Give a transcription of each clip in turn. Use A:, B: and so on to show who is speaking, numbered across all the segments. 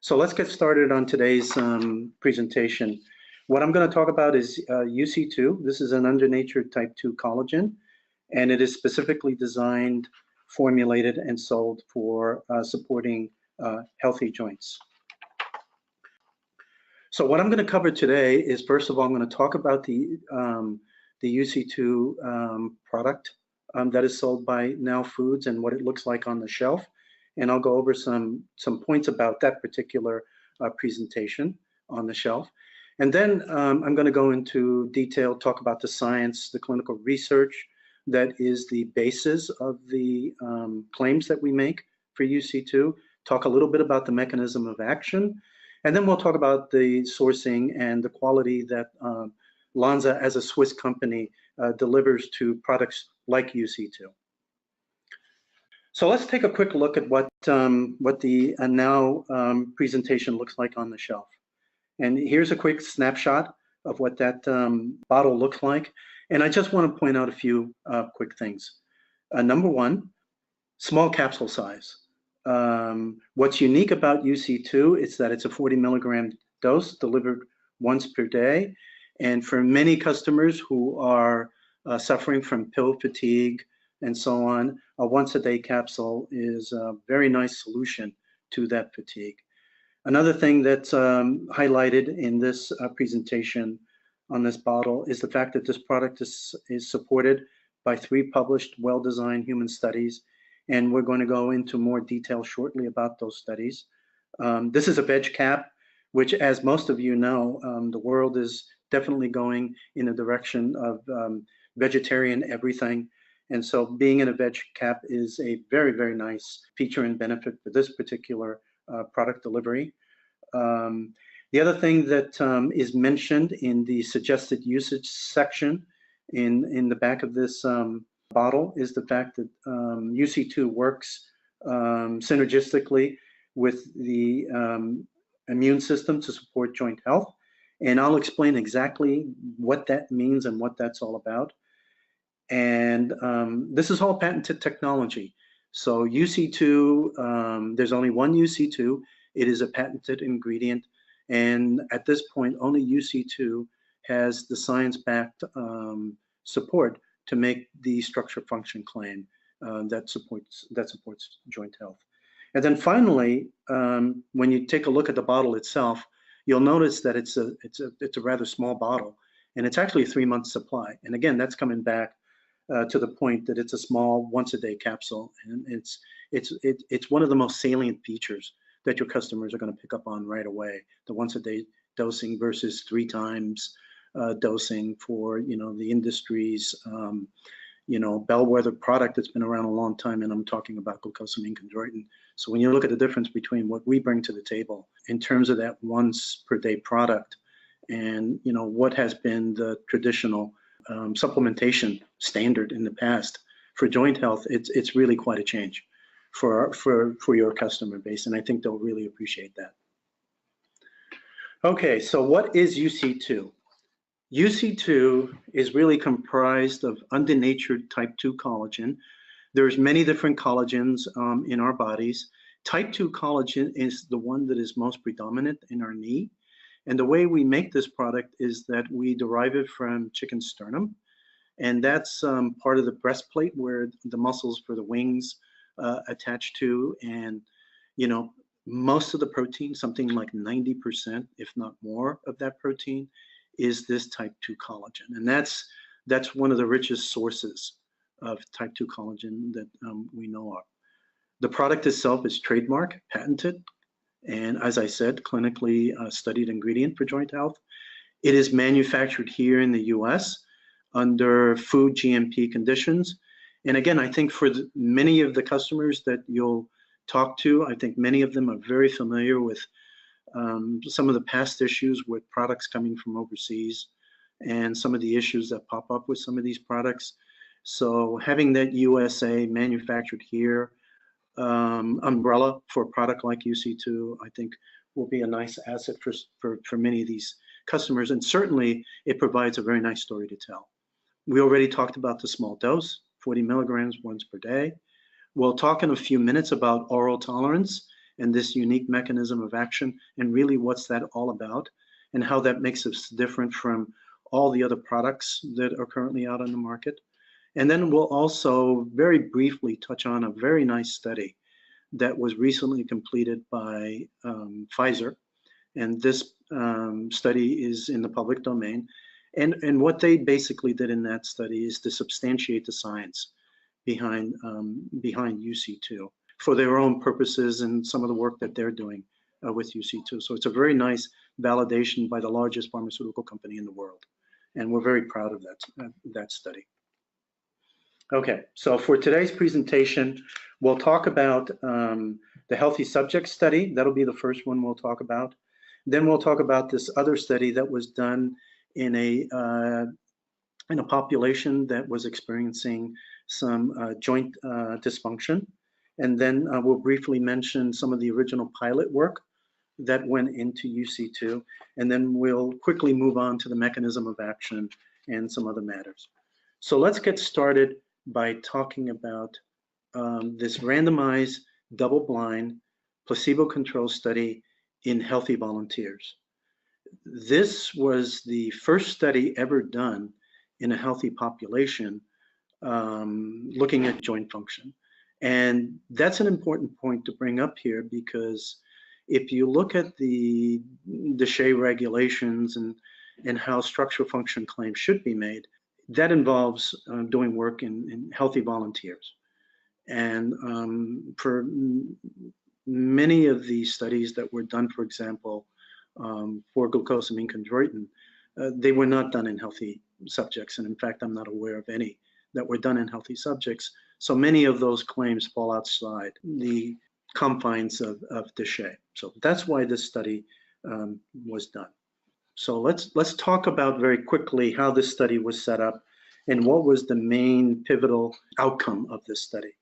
A: So let's get started on today's presentation. What I'm going to talk about is UC2. This is an undernatured type 2 collagen, and it is specifically designed, formulated, and sold for supporting healthy joints. So what I'm going to cover today is, first of all, I'm going to talk about the UC2 product that is sold by Now Foods and what it looks like on the shelf. And I'll go over some points about that particular presentation on the shelf. And then I'm going to go into detail, talk about the science, the clinical research that is the basis of the claims that we make for UC2, talk a little bit about the mechanism of action, and then we'll talk about the sourcing and the quality that Lonza, as a Swiss company, delivers to products like UC2. So let's take a quick look at what the Now presentation looks like on the shelf. And here's a quick snapshot of what that bottle looks like. And I just want to point out a few quick things. Number one, small capsule size. What's unique about UC2 is that it's a 40 milligram dose delivered once per day. And for many customers who are suffering from pill fatigue and so on, a once-a-day capsule is a very nice solution to that fatigue. Another thing that's highlighted in this presentation on this bottle is the fact that this product is supported by 3 published, well-designed human studies, and we're going to go into more detail shortly about those studies. This is a veg cap, which, as most of you know, the world is definitely going in the direction of vegetarian everything. And so being in a veg cap is a very, very nice feature and benefit for this particular product delivery. The other thing that is mentioned in the suggested usage section in the back of this bottle is the fact that UC2 works synergistically with the immune system to support joint health. And I'll explain exactly what that means and what that's all about. And this is all patented technology. So UC2, there's only one UC2. It is a patented ingredient. And at this point, only UC2 has the science-backed support to make the structure function claim that supports joint health. And then finally, when you take a look at the bottle itself, you'll notice that it's a rather small bottle, and it's actually a 3-month supply. And again, that's coming back to the point that it's a small once-a-day capsule, and it's one of the most salient features that your customers are going to pick up on right away. The once-a-day dosing versus 3 times dosing for the industry's bellwether product that's been around a long time, and I'm talking about glucosamine chondroitin. So when you look at the difference between what we bring to the table in terms of that once per day product and what has been the traditional supplementation standard in the past for joint health, it's really quite a change for your customer base, and I think they'll really appreciate that. Okay, so what is UC2? UC2 is really comprised of undernatured type 2 collagen. There's many different collagens in our bodies. Type 2 collagen is the one that is most predominant in our knee. And the way we make this product is that we derive it from chicken sternum. And that's part of the breastplate where the muscles for the wings attach to. And, most of the protein, something like 90%, if not more of that protein, is this type 2 collagen. And that's one of the richest sources of type 2 collagen that we know of. The product itself is trademark, patented, and as I said, clinically studied ingredient for joint health. It is manufactured here in the US under food GMP conditions. And again, I think for many of the customers that you'll talk to, I think many of them are very familiar with some of the past issues with products coming from overseas and some of the issues that pop up with some of these products. So having that USA manufactured here umbrella for a product like UC2, I think will be a nice asset for many of these customers. And certainly it provides a very nice story to tell. We already talked about the small dose, 40 milligrams once per day. We'll talk in a few minutes about oral tolerance and this unique mechanism of action, and really what's that all about, and how that makes us different from all the other products that are currently out on the market. And then we'll also very briefly touch on a very nice study that was recently completed by Pfizer. And this study is in the public domain. And what they basically did in that study is to substantiate the science behind UC2 for their own purposes and some of the work that they're doing with UC2. So it's a very nice validation by the largest pharmaceutical company in the world. And we're very proud of that study. Okay, so for today's presentation, we'll talk about the healthy subject study. That'll be the first one we'll talk about. Then we'll talk about this other study that was done in a population that was experiencing some joint dysfunction. And then we'll briefly mention some of the original pilot work that went into UC2. And then we'll quickly move on to the mechanism of action and some other matters. So let's get started by talking about this randomized, double-blind, placebo-controlled study in healthy volunteers. This was the first study ever done in a healthy population looking at joint function. And that's an important point to bring up here, because if you look at the Shea regulations and how structural function claims should be made, that involves doing work in healthy volunteers. And for many of these studies that were done, for example, for glucosamine chondroitin, they were not done in healthy subjects. And in fact, I'm not aware of any that were done in healthy subjects. So many of those claims fall outside the confines of the Shea. So that's why this study was done. So let's talk about very quickly how this study was set up and what was the main pivotal outcome of this study.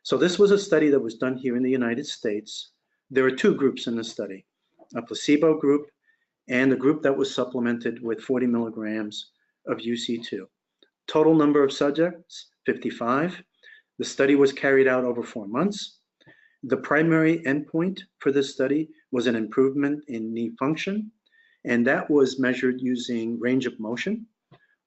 A: So this was a study that was done here in the United States. There were two groups in the study, a placebo group and a group that was supplemented with 40 milligrams of UC2. Total number of subjects, 55. The study was carried out over 4 months. The primary endpoint for this study was an improvement in knee function, and that was measured using range of motion.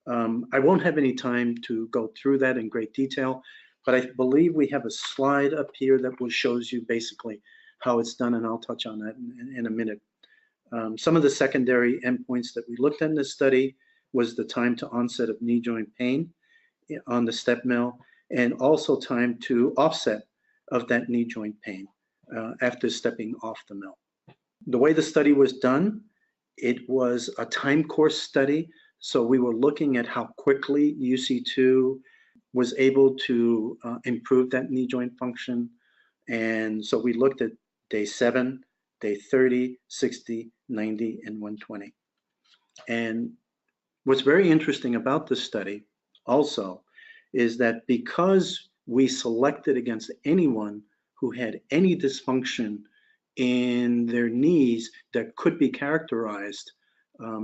A: I won't have any time to go through that in great detail, but I believe we have a slide up here that shows you basically how it's done, and I'll touch on that in a minute. Some of the secondary endpoints that we looked at in this study was the time to onset of knee joint pain on the step mill, and also time to offset of that knee joint pain after stepping off the mill. The way the study was done, it was a time course study. So we were looking at how quickly UC2 was able to improve that knee joint function. And so we looked at day 7, day 30, 60, 90, and 120. And what's very interesting about this study also is that because we selected against anyone who had any dysfunction in their knees that could be characterized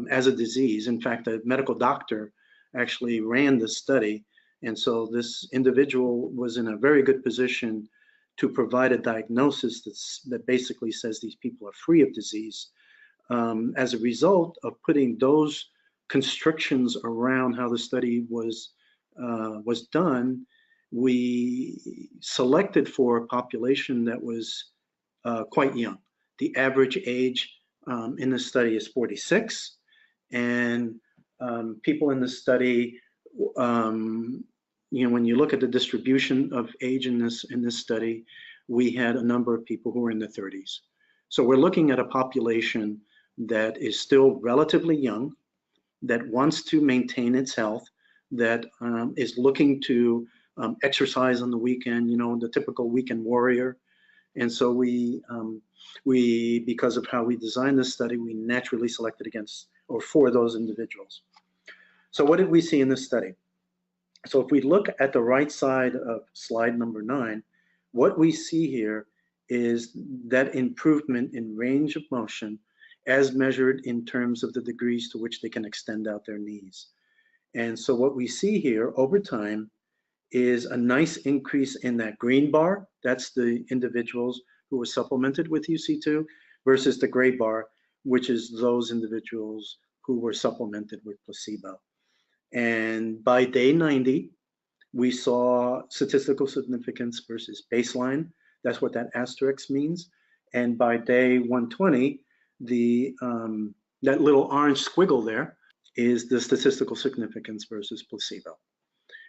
A: as a disease. In fact, a medical doctor actually ran this study, and so this individual was in a very good position to provide a diagnosis that basically says these people are free of disease. As a result of putting those constrictions around how the study was done, we selected for a population that was quite young. The average age in the study is 46, and people in the study, when you look at the distribution of age in this study, we had a number of people who were in the 30s. So we're looking at a population that is still relatively young, that wants to maintain its health, that is looking to exercise on the weekend, the typical weekend warrior. And so we, because of how we designed this study, we naturally selected against or for those individuals. So what did we see in this study? So if we look at the right side of slide number 9, what we see here is that improvement in range of motion as measured in terms of the degrees to which they can extend out their knees. And so what we see here over time is a nice increase in that green bar. That's the individuals who were supplemented with UC2 versus the gray bar, which is those individuals who were supplemented with placebo. And by day 90, we saw statistical significance versus baseline. That's what that asterisk means. And by day 120, that little orange squiggle there is the statistical significance versus placebo.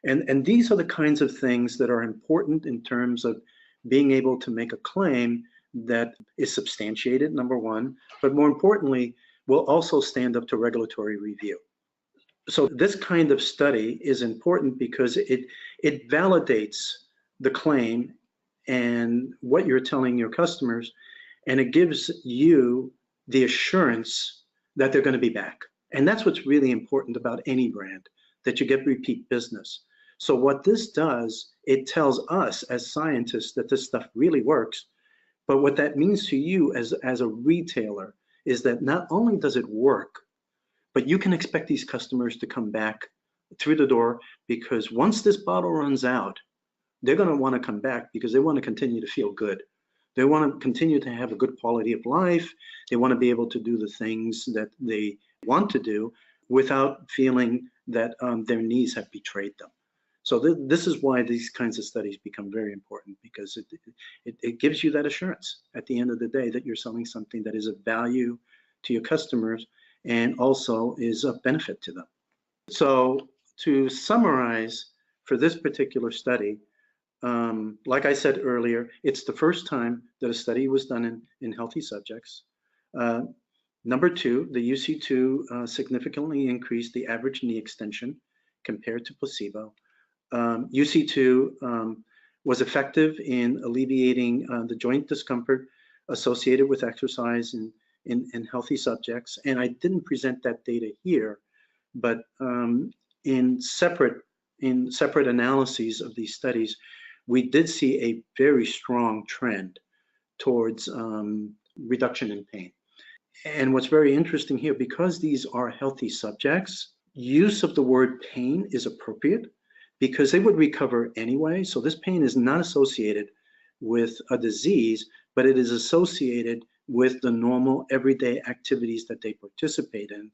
A: And these are the kinds of things that are important in terms of being able to make a claim that is substantiated, number one, but more importantly, will also stand up to regulatory review. So this kind of study is important because it validates the claim and what you're telling your customers, and it gives you the assurance that they're going to be back. And that's what's really important about any brand, that you get repeat business. So what this does, it tells us as scientists that this stuff really works, but what that means to you as a retailer is that not only does it work, but you can expect these customers to come back through the door, because once this bottle runs out, they're going to want to come back because they want to continue to feel good. They want to continue to have a good quality of life. They want to be able to do the things that they want to do without feeling that their needs have betrayed them. So this is why these kinds of studies become very important, because it gives you that assurance at the end of the day that you're selling something that is of value to your customers and also is of benefit to them. So to summarize for this particular study, like I said earlier, it's the first time that a study was done in healthy subjects. Number two, the UC2 significantly increased the average knee extension compared to placebo. UC2 was effective in alleviating the joint discomfort associated with exercise in healthy subjects. And I didn't present that data here, but in separate analyses of these studies, we did see a very strong trend towards reduction in pain. And what's very interesting here, because these are healthy subjects, use of the word pain is appropriate because they would recover anyway. So this pain is not associated with a disease, but it is associated with the normal everyday activities that they participate in.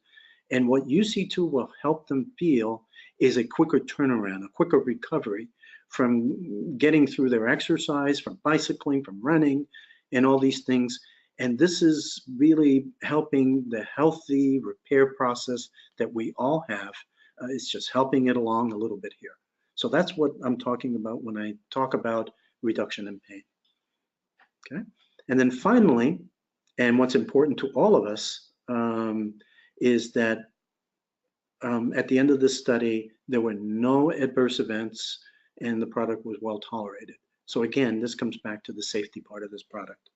A: And what UC2 will help them feel is a quicker turnaround, a quicker recovery from getting through their exercise, from bicycling, from running, and all these things. And this is really helping the healthy repair process that we all have. It's just helping it along a little bit here. So that's what I'm talking about when I talk about reduction in pain. Okay. And then finally, and what's important to all of us, is that at the end of this study, there were no adverse events and the product was well tolerated. So again, this comes back to the safety part of this product.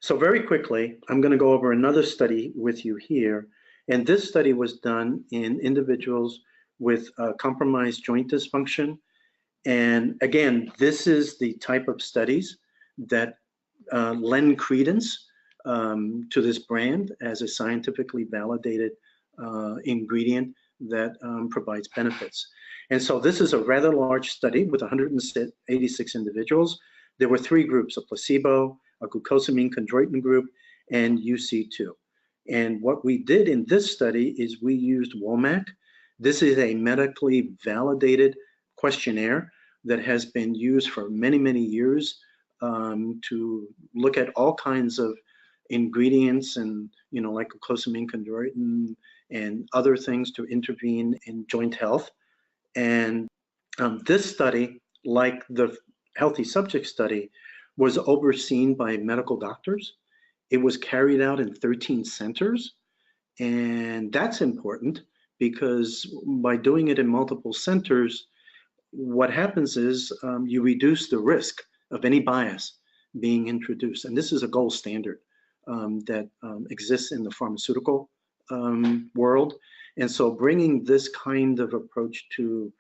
A: So very quickly, I'm going to go over another study with you here. And this study was done in individuals with compromised joint dysfunction. And again, this is the type of studies that lend credence to this brand as a scientifically validated ingredient that provides benefits. And so this is a rather large study with 186 individuals. There were three groups: a placebo, a glucosamine chondroitin group, and UC2. And what we did in this study is we used WOMAC. This is a medically validated questionnaire that has been used for many, many years to look at all kinds of ingredients and, like glucosamine chondroitin and other things to intervene in joint health. And this study, like the healthy subject study, was overseen by medical doctors. It was carried out in 13 centers. And that's important because by doing it in multiple centers, what happens is you reduce the risk of any bias being introduced. And this is a gold standard that exists in the pharmaceutical world. And so bringing this kind of approach to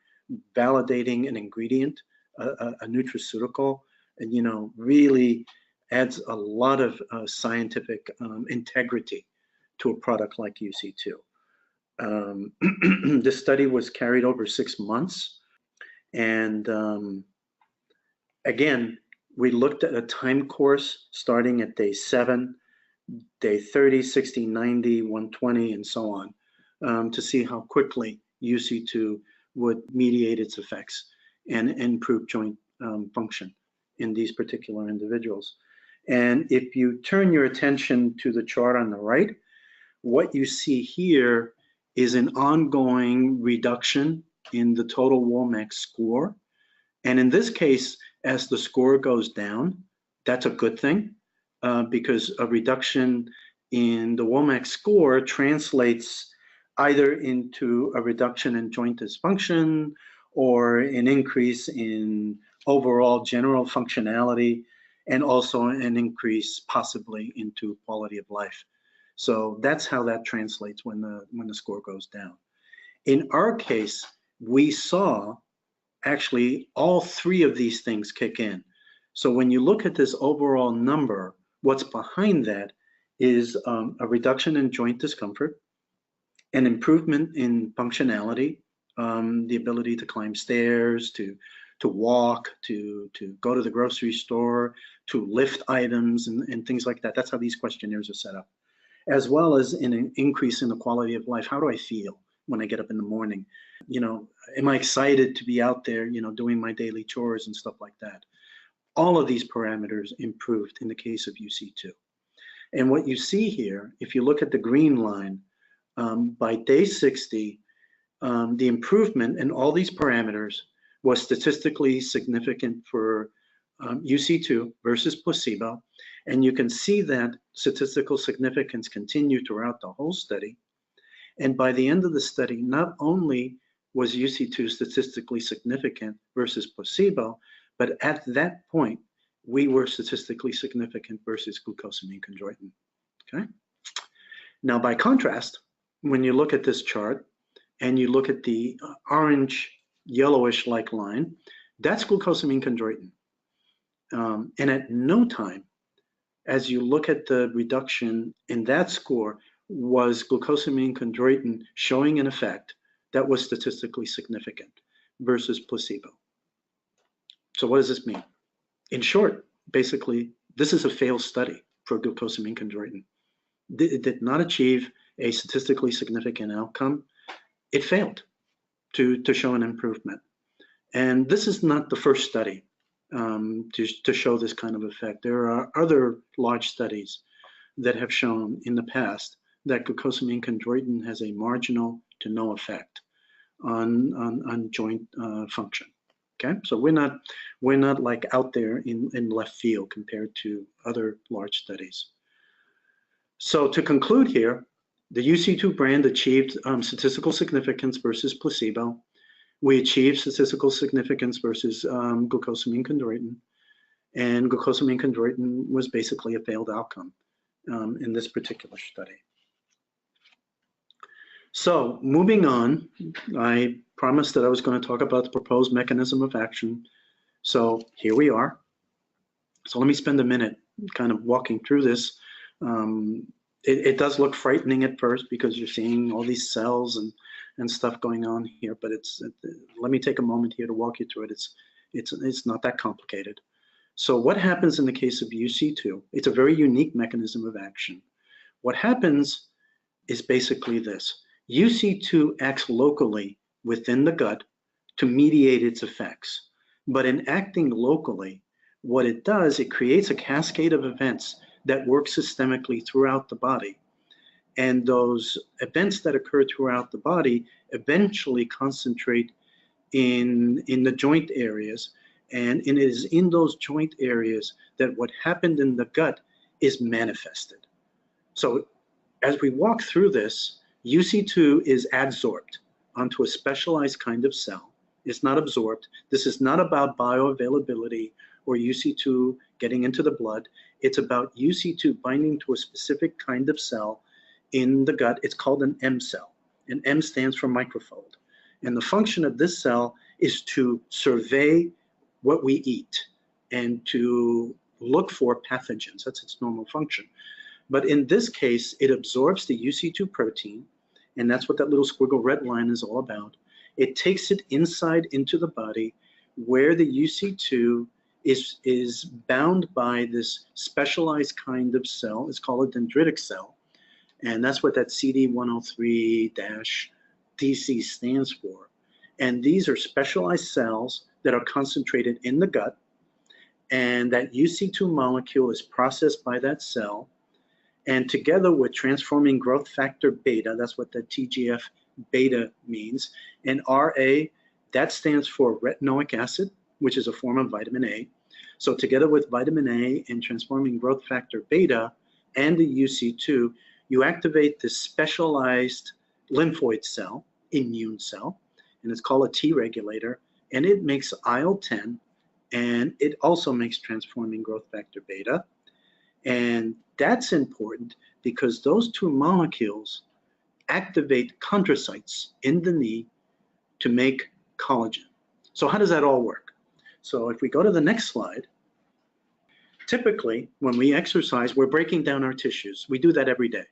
A: validating an ingredient, a nutraceutical, really adds a lot of scientific integrity to a product like UC2. This study was carried over 6 months. And again, We looked at a time course starting at day 7, day 30, 60, 90, 120, and so on, to see how quickly UC2 would mediate its effects and improve joint function in these particular individuals. And if you turn your attention to the chart on the right, what you see here is an ongoing reduction in the total WOMAC score. And in this case, as the score goes down, that's a good thing, because a reduction in the WOMAC score translates either into a reduction in joint dysfunction or an increase in overall general functionality, and also an increase possibly into quality of life. So that's how that translates when the score goes down. In our case, we saw actually all 3 of these things kick in. So when you look at this overall number, what's behind that is a reduction in joint discomfort, an improvement in functionality, the ability to climb stairs, to walk, to go to the grocery store, to lift items and things like that. That's how these questionnaires are set up. As well as an increase in the quality of life. How do I feel when I get up in the morning? You know, am I excited to be out there, you know, doing my daily chores and stuff like that? All of these parameters improved in the case of UC2. And what you see here, if you look at the green line, by day 60, the improvement in all these parameters was statistically significant for UC2 versus placebo. And you can see that statistical significance continued throughout the whole study. And by the end of the study, not only was UC2 statistically significant versus placebo, but at that point, we were statistically significant versus glucosamine chondroitin, okay? Now, by contrast, when you look at this chart and you look at the orange, yellowish-like line, that's glucosamine chondroitin. And at no time, as you look at the reduction in that score, was glucosamine chondroitin showing an effect that was statistically significant versus placebo. So what does this mean? In short, basically, this is a failed study for glucosamine chondroitin. It did not achieve a statistically significant outcome. It failed to show an improvement. And this is not the first study to show this kind of effect. There are other large studies that have shown in the past that glucosamine chondroitin has a marginal to no effect on joint function. Okay, so we're not like out there in left field compared to other large studies. So to conclude here, the UC2 brand achieved statistical significance versus placebo. We achieved statistical significance versus glucosamine chondroitin, and glucosamine chondroitin was basically a failed outcome in this particular study. So moving on, I promised that I was going to talk about the proposed mechanism of action. So here we are. So let me spend a minute kind of walking through this. It does look frightening at first because you're seeing all these cells and stuff going on here, but let me take a moment here to walk you through it. It's not that complicated. So what happens in the case of UC2? It's a very unique mechanism of action. What happens is basically this. UC2 acts locally within the gut to mediate its effects. But in acting locally, what it does, it creates a cascade of events that work systemically throughout the body. And those events that occur throughout the body eventually concentrate in the joint areas. And it is in those joint areas that what happened in the gut is manifested. So as we walk through this, UC2 is adsorbed onto a specialized kind of cell. It's not absorbed. This is not about bioavailability or UC2 getting into the blood. It's about UC2 binding to a specific kind of cell in the gut. It's called an M cell, and M stands for microfold. And the function of this cell is to survey what we eat and to look for pathogens. That's its normal function. But in this case, it absorbs the UC2 protein, and that's what that little squiggle red line is all about. It takes it inside into the body where the UC2 is bound by this specialized kind of cell. It's called a dendritic cell. And that's what that CD103-DC stands for. And these are specialized cells that are concentrated in the gut. And that UC2 molecule is processed by that cell. And together with transforming growth factor beta, that's what the TGF beta means, and RA, that stands for retinoic acid, which is a form of vitamin A. So together with vitamin A and transforming growth factor beta and the UC2, you activate this specialized lymphoid cell, immune cell, and it's called a T regulator, and it makes IL-10, and it also makes transforming growth factor beta. And that's important because those two molecules activate chondrocytes in the knee to make collagen. So how does that all work? So if we go to the next slide, typically when we exercise, we're breaking down our tissues. We do that every day.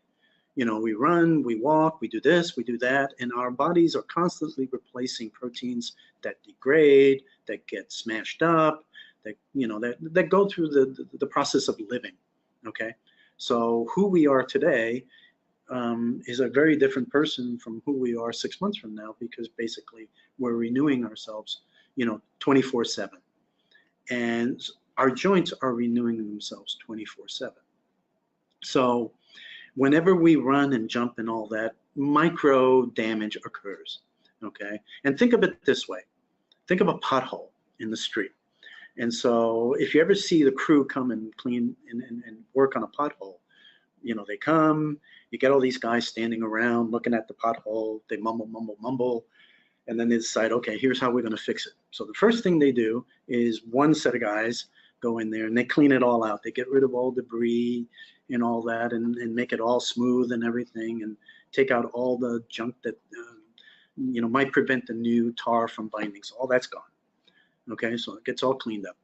A: You know, we run, we walk, we do this, we do that, and our bodies are constantly replacing proteins that degrade, that get smashed up, that, you know, that go through the process of living, okay? So who we are today is a very different person from who we are 6 months from now, because basically we're renewing ourselves, you know, 24/7. And our joints are renewing themselves 24/7. So whenever we run and jump and all that, micro damage occurs, okay? And think of it this way. Think of a pothole in the street. And so if you ever see the crew come and clean and work on a pothole, you know, they come, you get all these guys standing around looking at the pothole, they mumble, mumble, mumble, and then they decide, okay, here's how we're gonna fix it. So the first thing they do is one set of guys go in there and they clean it all out. They get rid of all debris and all that, and make it all smooth and everything, and take out all the junk that you know, might prevent the new tar from binding. So all that's gone. Okay, so it gets all cleaned up.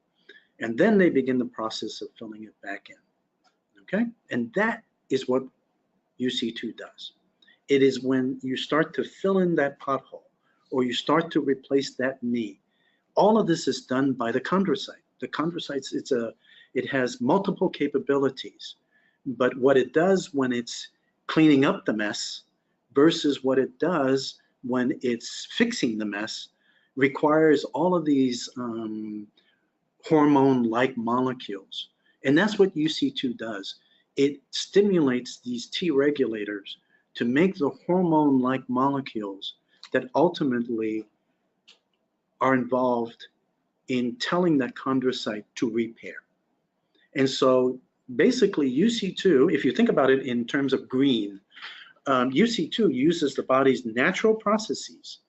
A: And then they begin the process of filling it back in. Okay, and that is what UC2 does. It is when you start to fill in that pothole, or you start to replace that knee. All of this is done by the chondrocyte. The chondrocytes, it has multiple capabilities, but what it does when it's cleaning up the mess versus what it does when it's fixing the mess requires all of these hormone-like molecules. And that's what UC2 does. It stimulates these T regulators to make the hormone-like molecules that ultimately are involved in telling that chondrocyte to repair. And so basically UC2, if you think about it in terms of green, UC2 uses the body's natural processes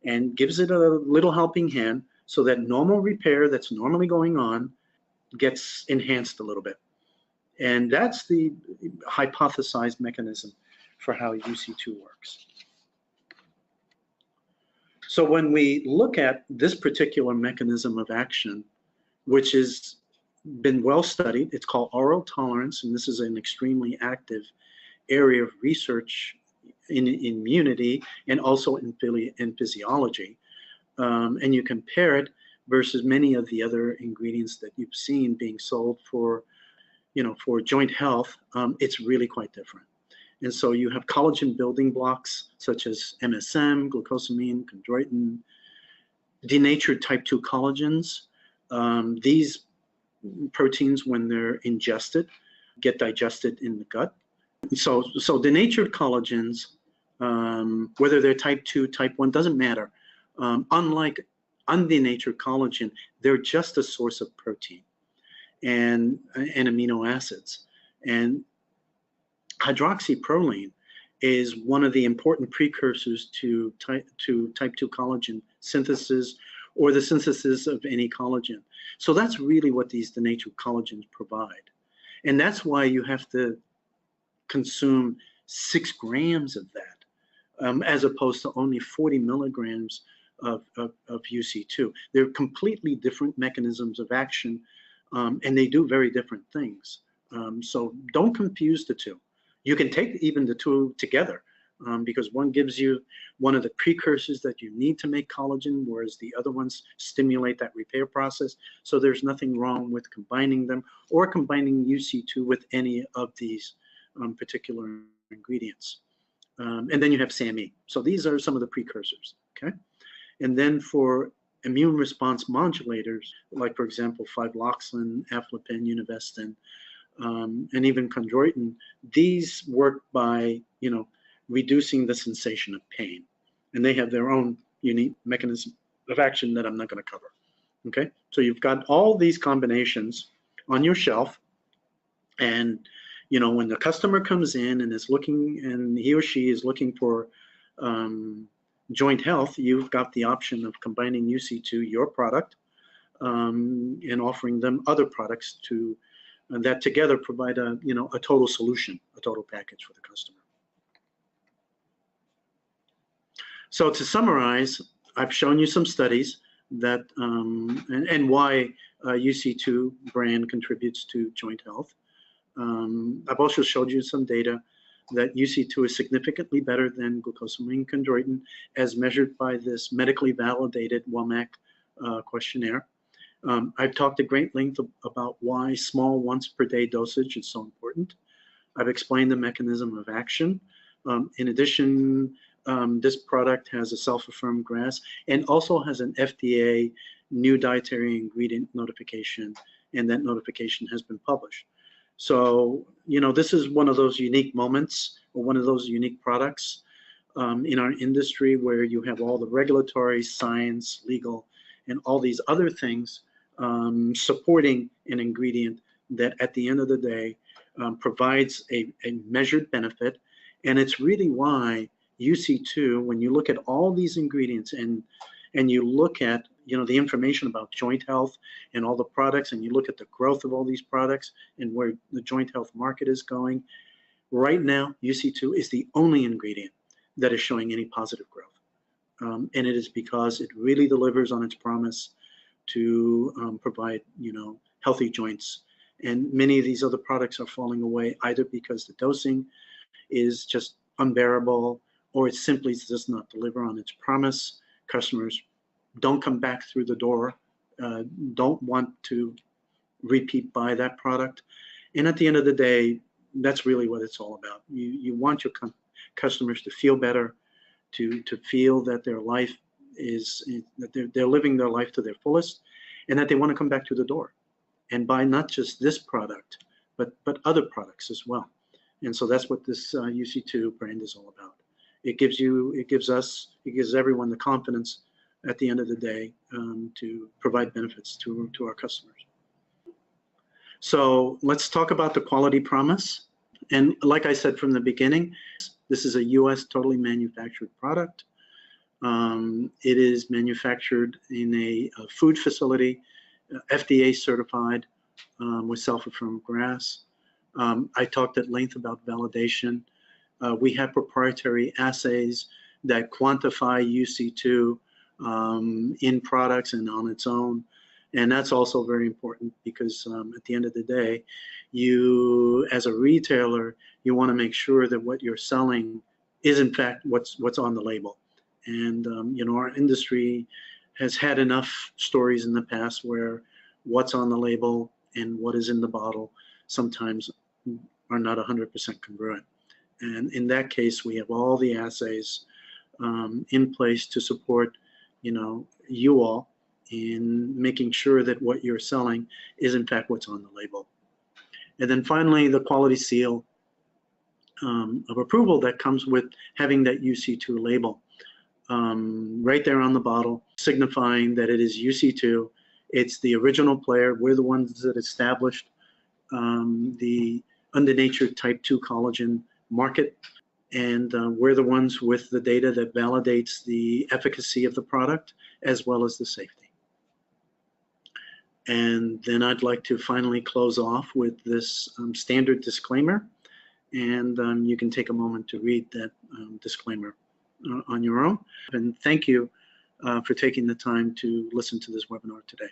A: and gives it a little helping hand so that normal repair that's normally going on gets enhanced a little bit. And that's the hypothesized mechanism for how UC2 works. So when we look at this particular mechanism of action, which has been well studied, it's called oral tolerance, and this is an extremely active area of research in immunity and also in physiology. And you compare it versus many of the other ingredients that you've seen being sold for, you know, for joint health, it's really quite different. And so you have collagen building blocks such as MSM, glucosamine, chondroitin, denatured type 2 collagens. These proteins, when they're ingested, get digested in the gut. So denatured collagens, whether they're type 2, type 1, doesn't matter. Unlike undenatured collagen, they're just a source of protein and amino acids. And hydroxyproline is one of the important precursors to type 2 collagen synthesis, or the synthesis of any collagen. So that's really what these denatured collagens provide. And that's why you have to consume 6 grams of that, as opposed to only 40 milligrams of UC2. They're completely different mechanisms of action, and they do very different things. So don't confuse the two. You can take even the two together, because one gives you one of the precursors that you need to make collagen, whereas the other ones stimulate that repair process. So there's nothing wrong with combining them or combining UC2 with any of these particular ingredients. And then you have SAMe. So these are some of the precursors, okay? And then for immune response modulators, like for example, fibloxolin, aflapin, univestin, and even chondroitin, these work by, reducing the sensation of pain. And they have their own unique mechanism of action that I'm not going to cover, okay? So you've got all these combinations on your shelf, and when the customer comes in and is looking, and he or she is looking for joint health, you've got the option of combining UC2, your product, and offering them other products that together provide a total solution, a total package for the customer. So to summarize, I've shown you some studies that and why UC2 brand contributes to joint health. I've also showed you some data that UC2 is significantly better than glucosamine chondroitin as measured by this medically validated WOMAC questionnaire. I've talked at great length about why small once per day dosage is so important. I've explained the mechanism of action. In addition, this product has a self-affirmed GRAS and also has an FDA new dietary ingredient notification, and that notification has been published. So, this is one of those unique moments, or one of those unique products in our industry where you have all the regulatory, science, legal, and all these other things supporting an ingredient that at the end of the day provides a measured benefit. And it's really why UC2, when you look at all these ingredients and you look at the information about joint health and all the products, and you look at the growth of all these products and where the joint health market is going, right now UC2 is the only ingredient that is showing any positive growth. And it is because it really delivers on its promise to provide healthy joints. And many of these other products are falling away either because the dosing is just unbearable, or it simply does not deliver on its promise. Customers don't come back through the door, don't want to repeat buy that product. And at the end of the day, that's really what it's all about. You want your customers to feel better, to feel that their life is, that they're living their life to their fullest, and that they want to come back to the door and buy not just this product, but other products as well. And so that's what this UC2 brand is all about. It gives everyone the confidence at the end of the day to provide benefits to our customers. So let's talk about the quality promise. And like I said from the beginning, this is a US totally manufactured product. It is manufactured in a food facility, FDA certified, with self-affirmed GRAS. I talked at length about validation. We have proprietary assays that quantify UC2 in products and on its own. And that's also very important because at the end of the day, you, as a retailer, you want to make sure that what you're selling is in fact what's on the label. And our industry has had enough stories in the past where what's on the label and what is in the bottle sometimes are not 100% congruent. And in that case, we have all the assays in place to support you all in making sure that what you're selling is in fact what's on the label. And then finally, the quality seal of approval that comes with having that UC2 label right there on the bottle, signifying that it is UC2. It's the original player. We're the ones that established the undenatured type 2 collagen market, and we're the ones with the data that validates the efficacy of the product as well as the safety. And then I'd like to finally close off with this standard disclaimer, and you can take a moment to read that disclaimer on your own. And thank you for taking the time to listen to this webinar today.